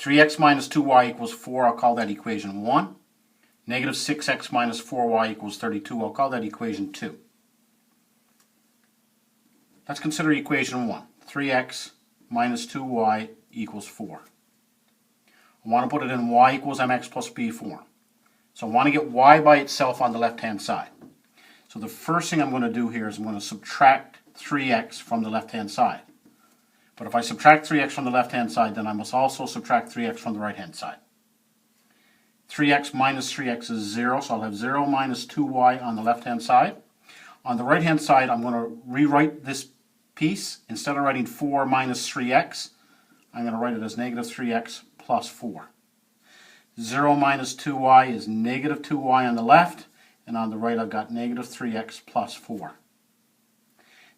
3x minus 2y equals 4, I'll call that equation 1. Negative 6x minus 4y equals 32, I'll call that equation 2. Let's consider equation 1. 3x minus 2y equals 4. I want to put it in y equals mx plus b form. So I want to get y by itself on the left-hand side. So the first thing I'm going to do here is I'm going to subtract 3x from the left-hand side. But if I subtract 3x from the left-hand side, then I must also subtract 3x from the right-hand side. 3x minus 3x is 0, so I'll have 0 minus 2y on the left-hand side. On the right-hand side, I'm going to rewrite this piece. Instead of writing 4 minus 3x, I'm going to write it as negative 3x plus 4. 0 minus 2y is negative 2y on the left, and on the right I've got negative 3x plus 4.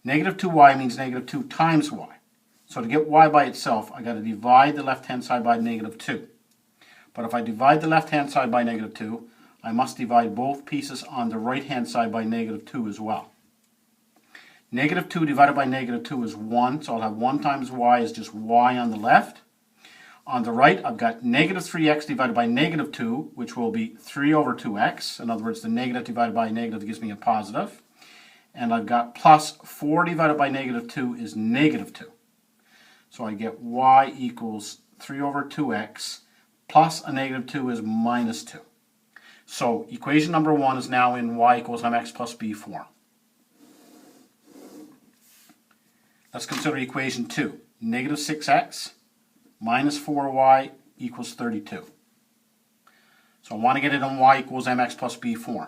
Negative 2y means negative 2 times y. So to get y by itself, I've got to divide the left-hand side by negative 2. But if I divide the left-hand side by negative 2, I must divide both pieces on the right-hand side by negative 2 as well. Negative 2 divided by negative 2 is 1, so I'll have 1 times y is just y on the left. On the right, I've got negative 3x divided by negative 2, which will be 3 over 2x. In other words, the negative divided by negative gives me a positive. And I've got plus 4 divided by negative 2 is negative 2. So I get y equals 3 over 2x plus a negative 2 is minus 2. So equation number 1 is now in y equals mx plus b form. Let's consider equation 2. Negative 6x minus 4y equals 32. So I want to get it in y equals mx plus b form.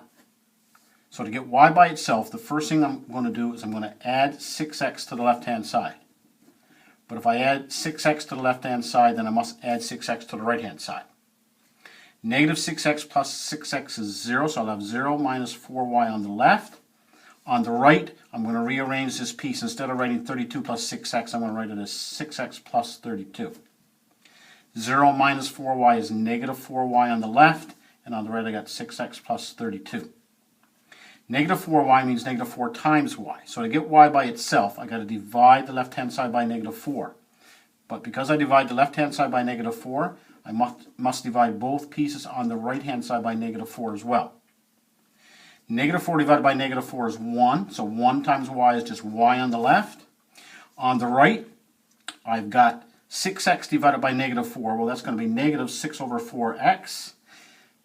So to get y by itself, the first thing I'm going to do is I'm going to add 6x to the left-hand side. But if I add 6x to the left-hand side, then I must add 6x to the right-hand side. Negative 6x plus 6x is 0, so I'll have 0 minus 4y on the left. On the right, I'm going to rearrange this piece. Instead of writing 32 plus 6x, I'm going to write it as 6x plus 32. 0 minus 4y is negative 4y on the left, and on the right I got 6x plus 32. Negative 4y means negative 4 times y. So to get y by itself, I've got to divide the left-hand side by negative 4. But because I divide the left-hand side by negative 4, I must divide both pieces on the right-hand side by negative 4 as well. Negative 4 divided by negative 4 is 1, so 1 times y is just y on the left. On the right, I've got 6x divided by negative 4. Well, that's going to be negative 6 over 4x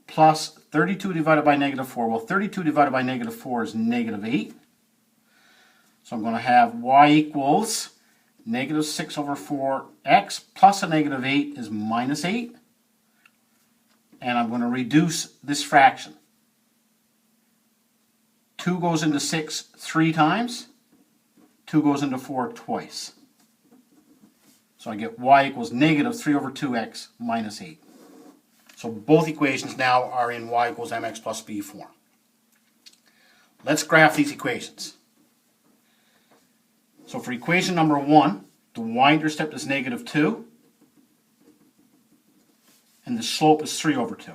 plus 32 divided by negative 4. Well, 32 divided by negative 4 is negative 8. So I'm going to have y equals negative 6 over 4x plus a negative 8 is minus 8. And I'm going to reduce this fraction. 2 goes into 6 3 times. 2 goes into 4 twice. So I get y equals negative 3 over 2x minus 8. So both equations now are in y equals mx plus b form. Let's graph these equations. So for equation number 1, the y-intercept is negative 2, and the slope is 3 over 2.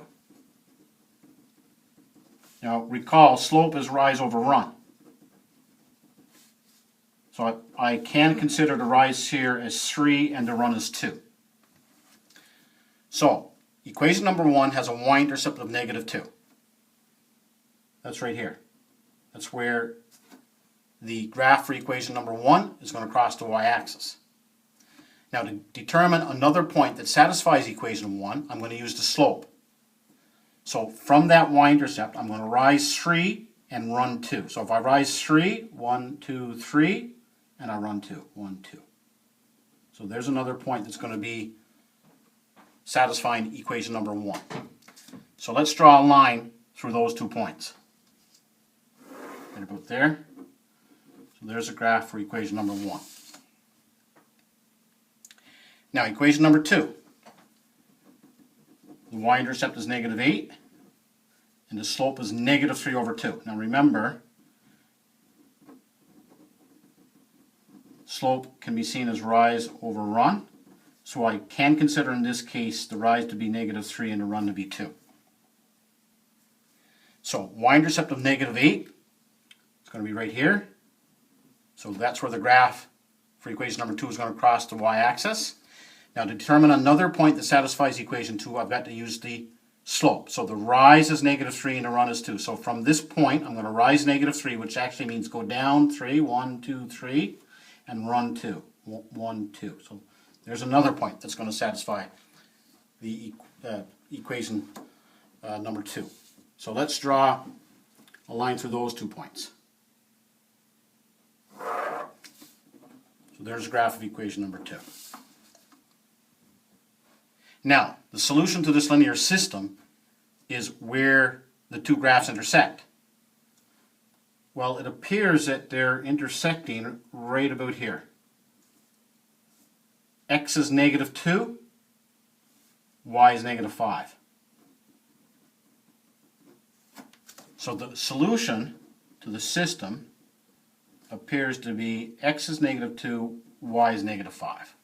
Now recall, slope is rise over run. So I can consider the rise here as 3 and the run as 2. So equation number 1 has a y-intercept of negative 2. That's right here. That's where the graph for equation number 1 is going to cross the y-axis. Now to determine another point that satisfies equation 1, I'm going to use the slope. So from that y-intercept, I'm going to rise 3 and run 2. So if I rise 3, 1, 2, 3, and I run 2, 1, 2. So there's another point that's going to be satisfying equation number 1. So let's draw a line through those 2 points. Right about there. So there's a graph for equation number 1. Now equation number 2. The y-intercept is negative 8, and the slope is negative 3 over 2. Now remember, slope can be seen as rise over run. So I can consider in this case the rise to be negative 3 and the run to be 2. So y-intercept of negative 8 is going to be right here. So that's where the graph for equation number 2 is going to cross the y-axis. Now to determine another point that satisfies equation 2, I've got to use the slope. So the rise is negative 3 and the run is 2. So from this point, I'm going to rise negative 3, which actually means go down 3, 1, 2, 3, and run 2. 1, 2. So there's another point that's going to satisfy the equation number 2. So let's draw a line through those 2 points. So there's a graph of equation number 2. Now, the solution to this linear system is where the 2 graphs intersect. Well, it appears that they're intersecting right about here. X is negative 2, y is negative 5. So the solution to the system appears to be x is negative 2, y is negative 5.